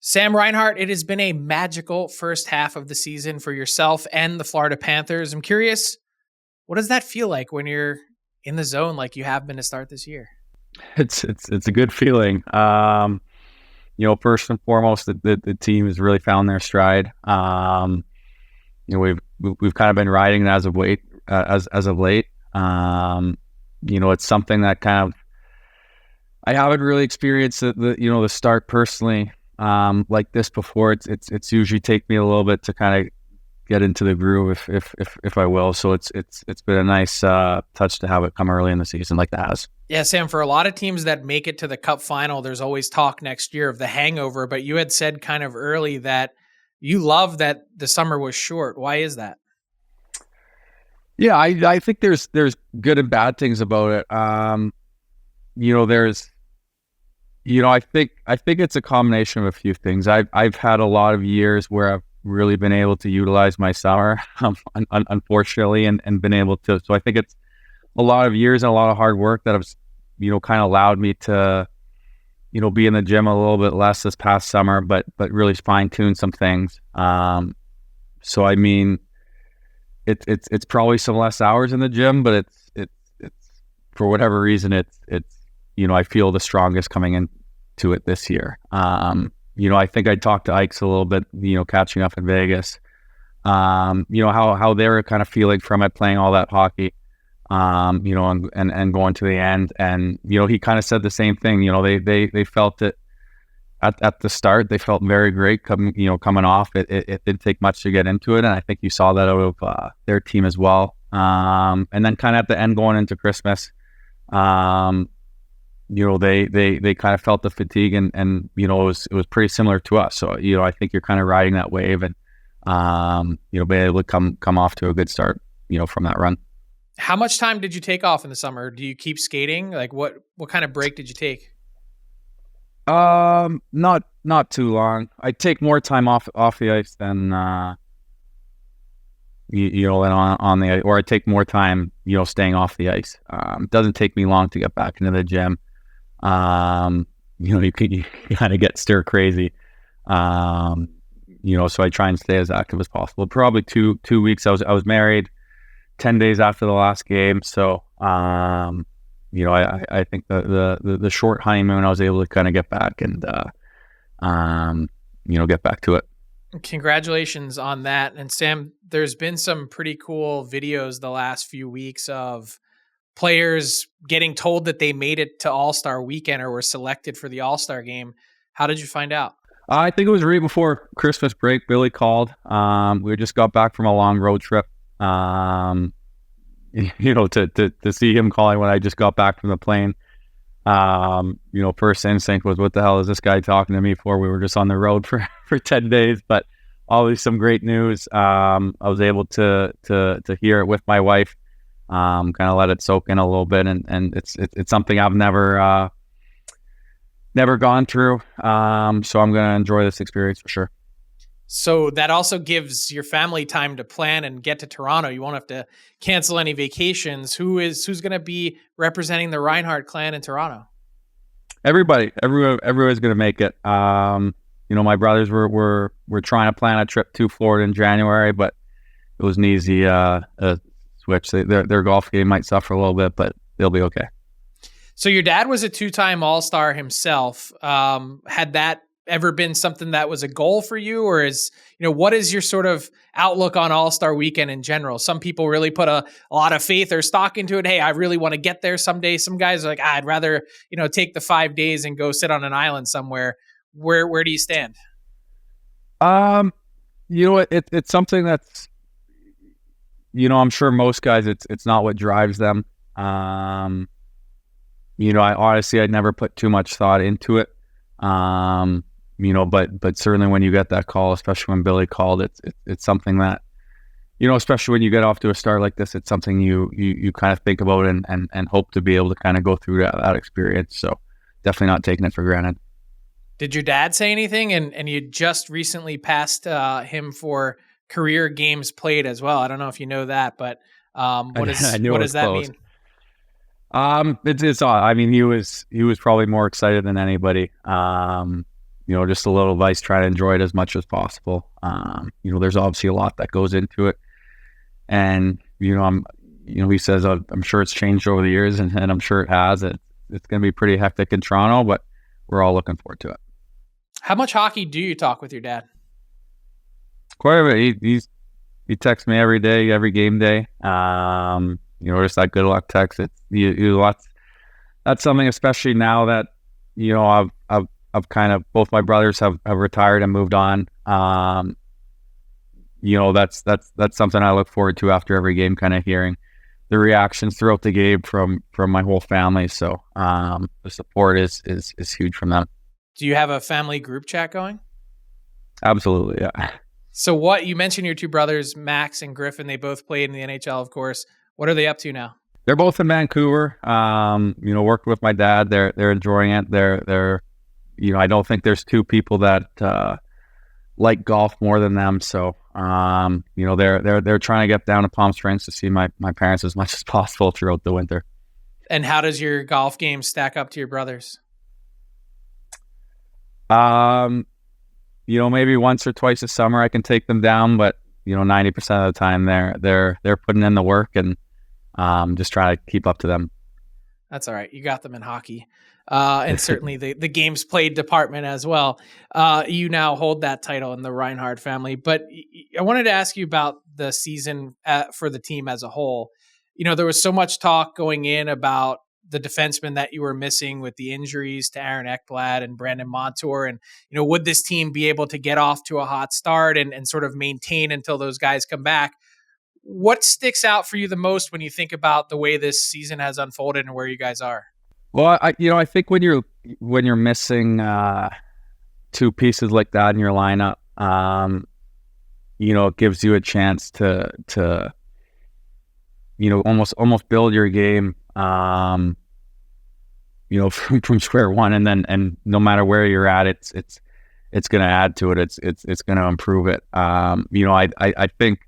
Sam Reinhart, it has been a magical first half of the season for yourself and the Florida Panthers. I'm curious, what does that feel like when you're in the zone like you have been to start this year? It's a good feeling. First and foremost, the team has really found their stride. We've kind of been riding it as of late. It's something that kind of I haven't really experienced the start personally like this before. It's usually take me a little bit to kind of get into the groove if I will. So it's been a nice touch to have it come early in the season like that has. Yeah, Sam, for a lot of teams that make it to the Cup final, there's always talk next year of the hangover, but you had said kind of early that you love that the summer was short. Why is that? Yeah, I think there's good and bad things about it. I think it's a combination of a few things. I've had a lot of years where I've really been able to utilize my summer, unfortunately, and been able to. So I think it's a lot of years and a lot of hard work that have, kind of allowed me to, be in the gym a little bit less this past summer, but really fine tune some things. So I mean, it's probably some less hours in the gym, but it's for whatever reason it's I feel the strongest coming into it this year. I think I talked to Ikes a little bit, catching up in Vegas. How they were kind of feeling from it, playing all that hockey, and going to the end. And, he kind of said the same thing. They felt it at the start. They felt very great coming off. It didn't take much to get into it. And I think you saw that out of their team as well. And then kind of at the end going into Christmas, they kind of felt the fatigue and it was pretty similar to us. So, I think you're kind of riding that wave and, being able to come off to a good start, from that run. How much time did you take off in the summer? Do you keep skating? Like what kind of break did you take? Not too long. I take more time off the ice than, than on the ice, or I take more time, staying off the ice. It doesn't take me long to get back into the gym. You kind of get stir crazy. So I try and stay as active as possible. Probably two weeks. I was married 10 days after the last game. So, I think the short honeymoon, I was able to kind of get back and, get back to it. Congratulations on that. And Sam, there's been some pretty cool videos the last few weeks of players getting told that they made it to All-Star weekend or were selected for the All-Star game. How did you find out? I think it was right before Christmas break. Billy called. We just got back from a long road trip. To see him calling when I just got back from the plane. First instinct was, what the hell is this guy talking to me for? We were just on the road for 10 days, but always some great news. I was able to hear it with my wife, kind of let it soak in a little bit. And it's something I've never gone through. So I'm going to enjoy this experience for sure. So that also gives your family time to plan and get to Toronto. You won't have to cancel any vacations. Who's going to be representing the Reinhart clan in Toronto? Everybody's going to make it. My brothers were trying to plan a trip to Florida in January, but it was an easy switch. Their golf game might suffer a little bit, but they'll be okay. So your dad was a 2-time All-Star himself. Had that ever been something that was a goal for you, or what is your sort of outlook on All-Star weekend in general? Some people really put a lot of faith or stock into it. Hey, I really want to get there someday. Some guys are like, I'd rather, take the 5 days and go sit on an island somewhere. Where do you stand? It's something that's, I'm sure most guys, it's not what drives them. I honestly, I'd never put too much thought into it. But certainly when you get that call, especially when Billy called, it's something that, especially when you get off to a start like this, it's something you kind of think about and hope to be able to kind of go through that experience. So definitely not taking it for granted. Did your dad say anything? And you just recently passed him for career games played as well. I don't know if you know that, but what does that mean? It's odd. I mean, he was probably more excited than anybody. just a little advice, try to enjoy it as much as possible. There's obviously a lot that goes into it. And, he says, I'm sure it's changed over the years, and I'm sure it has. It's going to be pretty hectic in Toronto, but we're all looking forward to it. How much hockey do you talk with your dad? Quite a bit. He texts me every day, every game day. Just that good luck text. That's something, especially now that, I've kind of, both my brothers have retired and moved on. That's something I look forward to after every game, kind of hearing the reactions throughout the game from my whole family. So the support is huge from them. Do you have a family group chat going? Absolutely, yeah. So you mentioned your two brothers, Max and Griffin, they both played in the NHL, of course. What are they up to now? They're both in Vancouver. Working with my dad. They're enjoying it. They're I don't think there's two people that like golf more than them. So they're trying to get down to Palm Springs to see my parents as much as possible throughout the winter. And how does your golf game stack up to your brothers? Maybe once or twice a summer I can take them down, but 90% of the time they're putting in the work and just trying to keep up to them. That's all right. You got them in hockey. And certainly the games played department as well. You now hold that title in the Reinhart family. But I wanted to ask you about the season for the team as a whole. There was so much talk going in about the defensemen that you were missing with the injuries to Aaron Ekblad and Brandon Montour. And, would this team be able to get off to a hot start and sort of maintain until those guys come back? What sticks out for you the most when you think about the way this season has unfolded and where you guys are? Well, I think when you're missing two pieces like that in your lineup, it gives you a chance to almost build your game, from square one, and no matter where you're at, it's going to add to it. It's going to improve it. I think,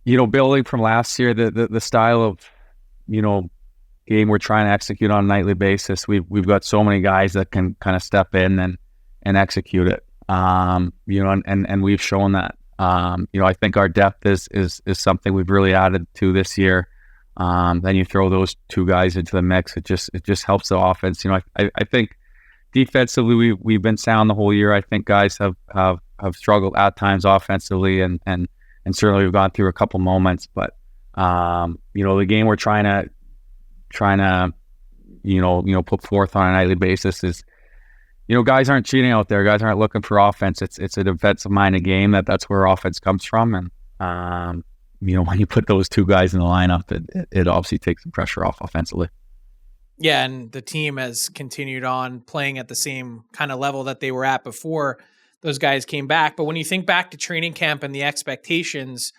building from last year, the style of, game we're trying to execute on a nightly basis. We've got so many guys that can kind of step in and execute it. And we've shown that. I think our depth is something we've really added to this year. Then you throw those two guys into the mix. It just helps the offense. I think defensively we've been sound the whole year. I think guys have struggled at times offensively, and certainly we've gone through a couple moments. But the game we're trying to put forth on a nightly basis is, guys aren't cheating out there. Guys aren't looking for offense. It's a defensive minded game. That's where offense comes from. And when you put those two guys in the lineup, it obviously takes some pressure off offensively. Yeah, and the team has continued on playing at the same kind of level that they were at before those guys came back. But when you think back to training camp and the expectations,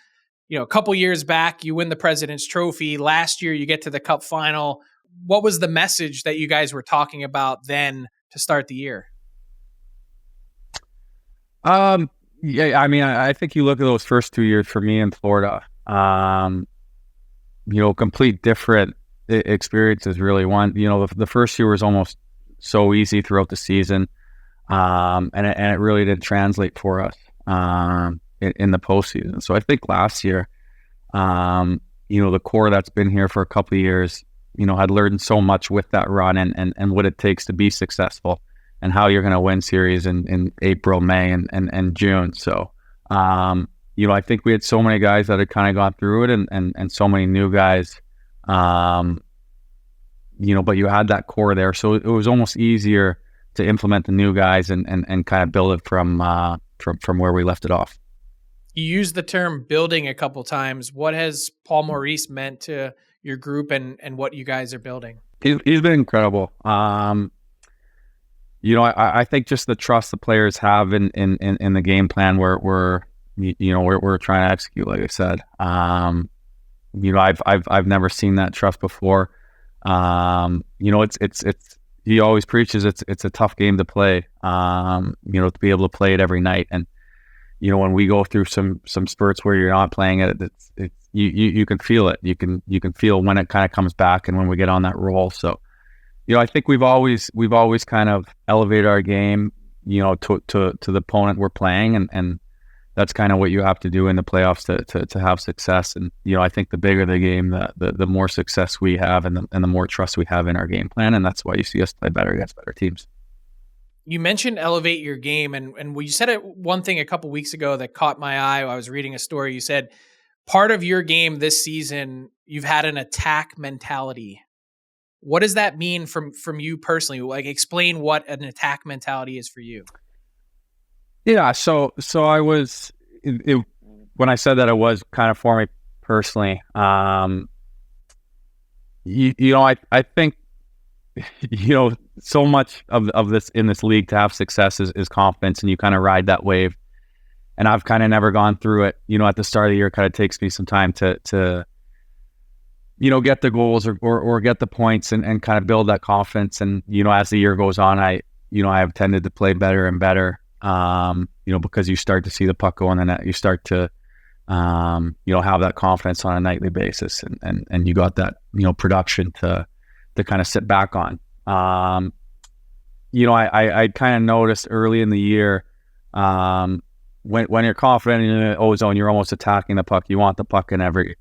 a couple years back, you win the President's Trophy. Last year, you get to the Cup final. What was the message that you guys were talking about then to start the year? I think you look at those first 2 years for me in Florida, complete different experiences, really. The first year was almost so easy throughout the season, and it really didn't translate for us in the postseason. So I think last year, the core that's been here for a couple of years, had learned so much with that run and what it takes to be successful and how you're going to win series in April, May, and June. So, I think we had so many guys that had kind of gone through it and so many new guys, but you had that core there. So it was almost easier to implement the new guys and kind of build it from where we left it off. You used the term building a couple times. What has Paul Maurice meant to your group and what you guys are building? He's been incredible. I think just the trust the players have in the game plan we're trying to execute. Like I said, I've never seen that trust before. It's he always preaches it's a tough game to play. To be able to play it every night. And when we go through some spurts where you're not playing it, you can feel it. You can feel when it kind of comes back and when we get on that roll. So, I think we've always kind of elevated our game, to the opponent we're playing, and that's kind of what you have to do in the playoffs to have success. And I think the bigger the game, the more success we have, and the more trust we have in our game plan, and that's why you see us play better against better teams. You mentioned elevate your game, and you said it one thing a couple weeks ago that caught my eye. I was reading a story. You said part of your game this season, you've had an attack mentality. What does that mean from you personally? Like, explain what an attack mentality is for you. Yeah, so I was when I said that, it was kind of for me personally. I think so much of this in this league to have success is confidence, and you kind of ride that wave. And I've kind of never gone through it. At the start of the year, it kind of takes me some time to get the goals or get the points and kind of build that confidence. And, as the year goes on, I have tended to play better and better, because you start to see the puck go in the net. You start to, have that confidence on a nightly basis, and you got that, production to kind of sit back on. I kind of noticed early in the year, when you're confident in the ozone, you're almost attacking the puck. You want the puck in every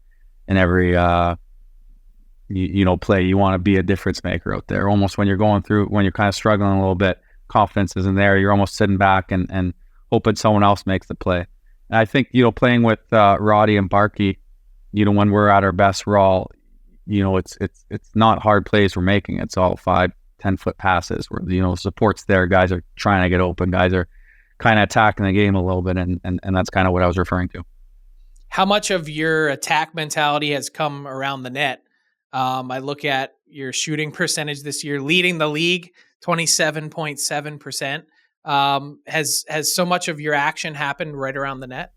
play. You want to be a difference maker out there. Almost when you're kind of struggling a little bit, confidence isn't there. You're almost sitting back and hoping someone else makes the play. And I think, playing with Roddy and Barkey, when we're at our best, we're all, it's not hard plays we're making. It's all 5-10 foot passes where, support's there. Guys are trying to get open. Guys are kind of attacking the game a little bit. And that's kind of what I was referring to. How much of your attack mentality has come around the net? I look at your shooting percentage this year, leading the league, 27.7%. Has so much of your action happened right around the net?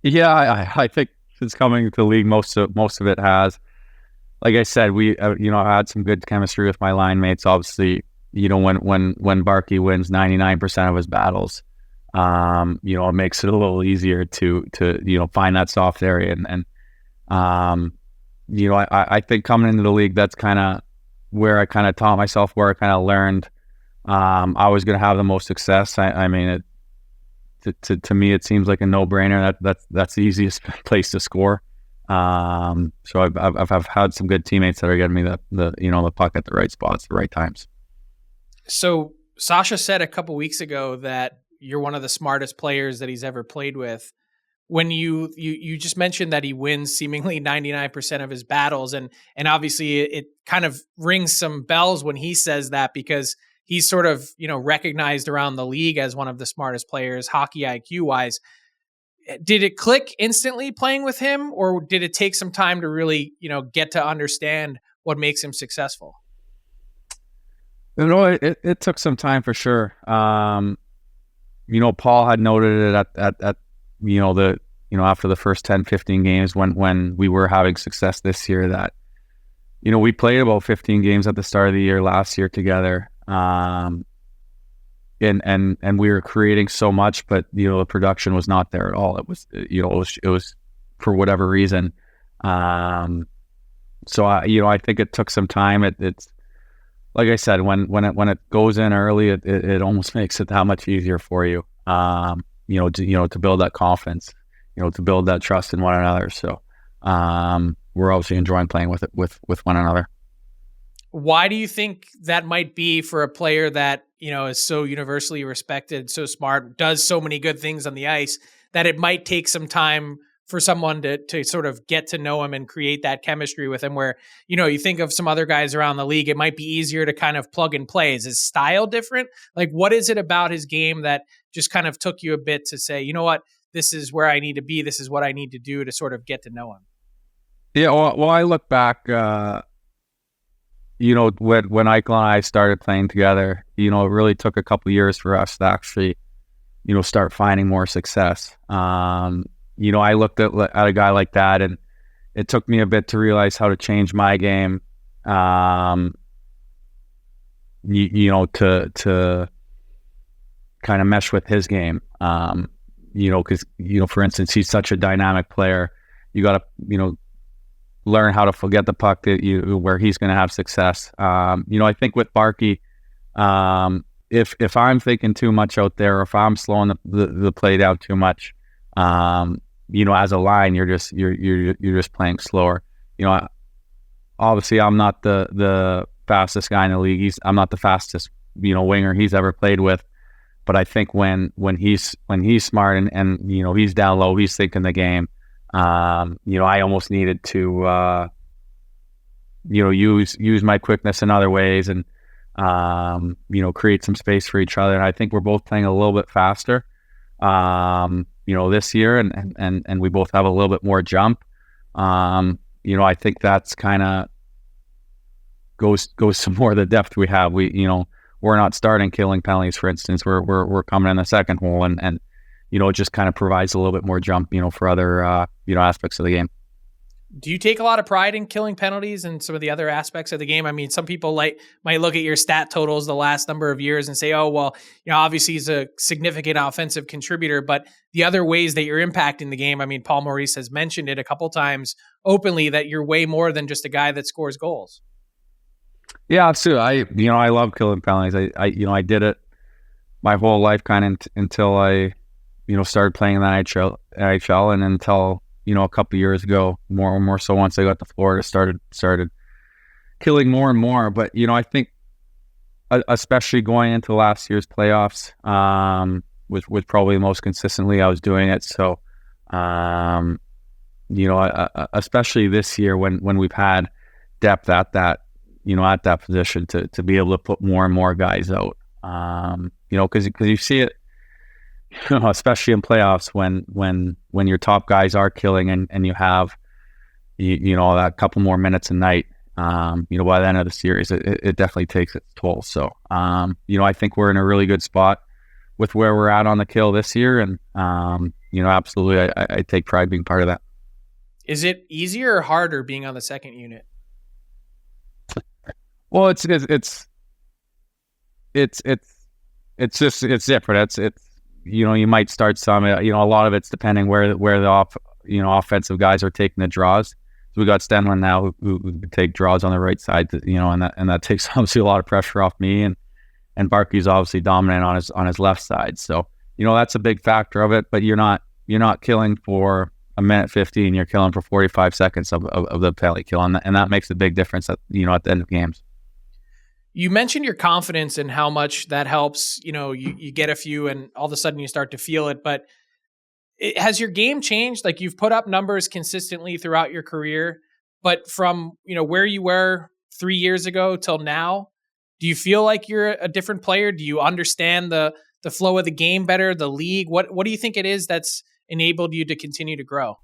Yeah, I think since coming to the league, most of it has. Like I said, we I had some good chemistry with my line mates. Obviously, when Barkey wins 99% of his battles, it makes it a little easier to find that soft area. And I think coming into the league, that's kind of where I kind of taught myself, where I kind of learned I was going to have the most success. I mean, to me, it seems like a no-brainer. That's the easiest place to score. So I've had some good teammates that are getting me the puck at the right spots, the right times. So Sasha said a couple weeks ago that you're one of the smartest players that he's ever played with. When you just mentioned that he wins seemingly 99% of his battles, and obviously it kind of rings some bells when he says that, because he's sort of, recognized around the league as one of the smartest players, hockey IQ wise. Did it click instantly playing with him, or did it take some time to really, get to understand what makes him successful? It took some time for sure. Paul had noted it at after the first 10, 15 games when we were having success this year, that, we played about 15 games at the start of the year last year together. And we were creating so much, but, the production was not there at all. It was, it was for whatever reason. So I think it took some time. It's like I said, when it goes in early, it almost makes it that much easier for you. To build that confidence, to build that trust in one another. So we're obviously enjoying playing with one another. Why do you think that might be for a player that, is so universally respected, so smart, does so many good things on the ice, that it might take some time for someone to sort of get to know him and create that chemistry with him, where, you think of some other guys around the league, it might be easier to kind of plug and play? Is his style different? Like, what is it about his game that just kind of took you a bit to say, you know what, this is where I need to be, this is what I need to do to sort of get to know him? Yeah, well, I look back, when Eichel and I started playing together, it really took a couple of years for us to actually, start finding more success. I looked at a guy like that, and it took me a bit to realize how to change my game, to kind of mesh with his game. Because, for instance, he's such a dynamic player. You got to, learn how to forget the puck where he's going to have success. I think with Barkey, if I'm thinking too much out there, or if I'm slowing the play down too much, as a line, you're just playing slower. Obviously I'm not the fastest guy in the league. I'm not the fastest, winger he's ever played with. But I think when he's smart and he's down low, he's thinking the game. I almost needed to use my quickness in other ways and create some space for each other. And I think we're both playing a little bit faster, this year, and we both have a little bit more jump. I think that's kind of goes some more of the depth we have. We're not starting killing penalties, for instance. We're coming in the second hole, and it just kind of provides a little bit more jump, for other aspects of the game. Do you take a lot of pride in killing penalties and some of the other aspects of the game? I mean, some people might look at your stat totals the last number of years and say, oh, well, obviously he's a significant offensive contributor, but the other ways that you're impacting the game, I mean, Paul Maurice has mentioned it a couple times openly that you're way more than just a guy that scores goals. Yeah, absolutely. I love killing penalties. I did it my whole life kind of until I, started playing in the NHL, and until, a couple of years ago, more so once I got to Florida, started killing more and more. But, I think especially going into last year's playoffs, was probably the most consistently I was doing it. So, especially this year when we've had depth at that, at that position to be able to put more and more guys out, because you see it, especially in playoffs when your top guys are killing and you have, that couple more minutes a night, by the end of the series, it definitely takes its toll. So, I think we're in a really good spot with where we're at on the kill this year. And, absolutely, I take pride being part of that. Is it easier or harder being on the second unit? Well, it's different. It's you might start some, a lot of it's depending where the offensive guys are taking the draws. So we got Stenlund now who take draws on the right side, and that takes obviously a lot of pressure off me, and Barkey's obviously dominant on his left side. So, that's a big factor of it, but you're not killing for a minute 15, you're killing for 45 seconds of the penalty kill, and that makes a big difference at the end of games. You mentioned your confidence and how much that helps. You get a few and all of a sudden you start to feel it, but has your game changed? Like, you've put up numbers consistently throughout your career, but from, where you were 3 years ago till now, do you feel like you're a different player? Do you understand the flow of the game better, the league? What do you think it is that's enabled you to continue to grow?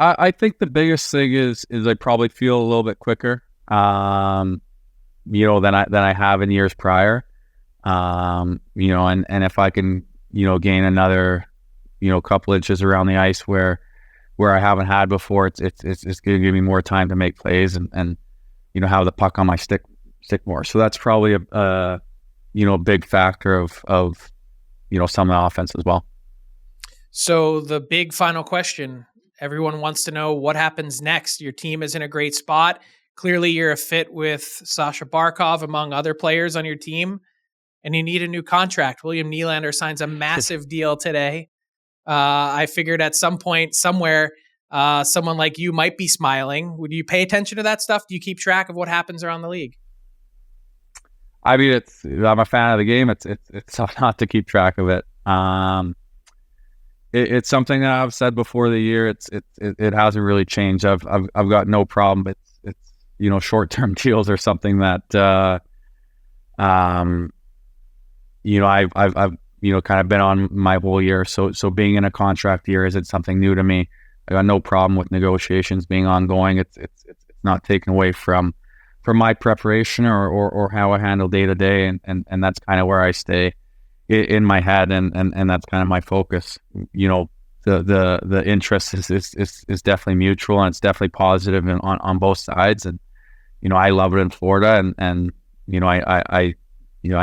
I think the biggest thing is I probably feel a little bit quicker, than I have in years prior. And if I can, gain another, couple inches around the ice where I haven't had before, it's going to give me more time to make plays and have the puck on my stick more. So that's probably a big factor of some of the offense as well. So the big final question. Everyone wants to know what happens next. Your team is in a great spot. Clearly, you're a fit with Sasha Barkov, among other players on your team, and you need a new contract. William Nylander signs a massive deal today. I figured at some point, somewhere, someone like you might be smiling. Would you pay attention to that stuff? Do you keep track of what happens around the league? I mean, I'm a fan of the game. It's not to keep track of it. It's something that I've said before the year. It hasn't really changed. I've got no problem. But it's short-term deals or something that I've kind of been on my whole year. So being in a contract year isn't something new to me. I got no problem with negotiations being ongoing. It's not taken away from my preparation or how I handle day to day, and that's kind of where I stay in my head, and that's kind of my focus. The interest is definitely mutual, and it's definitely positive on both sides. And I love it in Florida, and I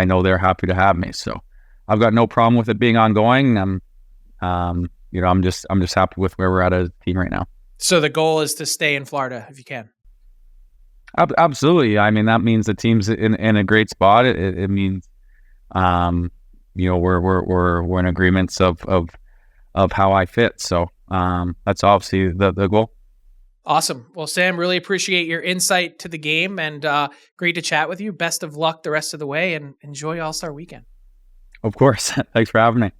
know they're happy to have me. So I've got no problem with it being ongoing. I'm just happy with where we're at as a team right now. So the goal is to stay in Florida if you can. Absolutely. I mean, that means the team's in a great spot. It means, we're in agreements of how I fit. So that's obviously the goal. Awesome. Well, Sam, really appreciate your insight to the game, and great to chat with you. Best of luck the rest of the way, and enjoy All-Star Weekend. Of course. Thanks for having me.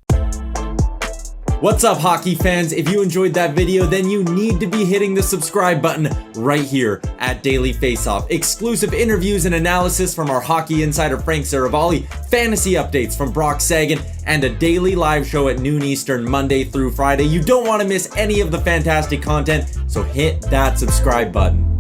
What's up, hockey fans? If you enjoyed that video, then you need to be hitting the subscribe button right here at Daily Faceoff. Exclusive interviews and analysis from our hockey insider Frank Seravalli, fantasy updates from Brock Sagan, and a daily live show at noon Eastern, Monday through Friday. You don't want to miss any of the fantastic content, so hit that subscribe button.